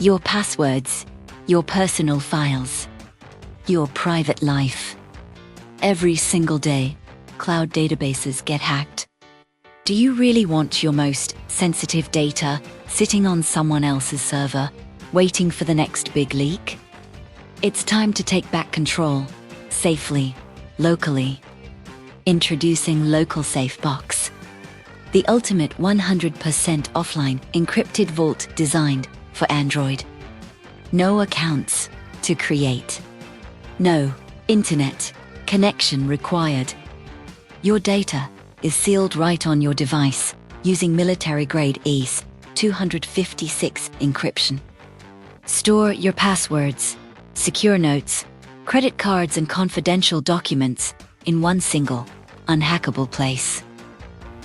Your passwords, your personal files, your private life. Every single day, cloud databases get hacked. Do you really want your most sensitive data sitting on someone else's server, waiting for the next big leak? It's time to take back control, safely, locally. Introducing LocalSafeBox, the ultimate 100% offline encrypted vault designed for Android. No accounts to create. No internet connection required. Your data is sealed right on your device using military-grade ACE 256 encryption. Store your passwords, secure notes, credit cards and confidential documents in one single, unhackable place.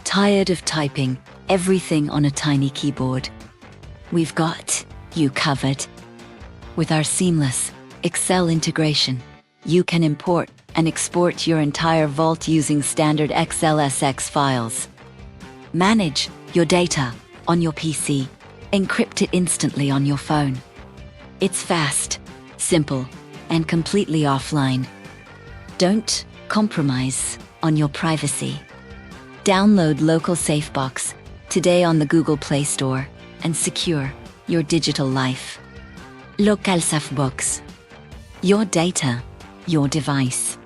Tired of typing everything on a tiny keyboard? We've got you covered. With our seamless Excel integration, you can import and export your entire vault using standard XLSX files. Manage your data on your PC, encrypt it instantly on your phone. It's fast, simple, and completely offline. Don't compromise on your privacy. Download LocalSafeBox today on the Google Play Store and secure your digital life. LocalSafeBox. Your data, your device.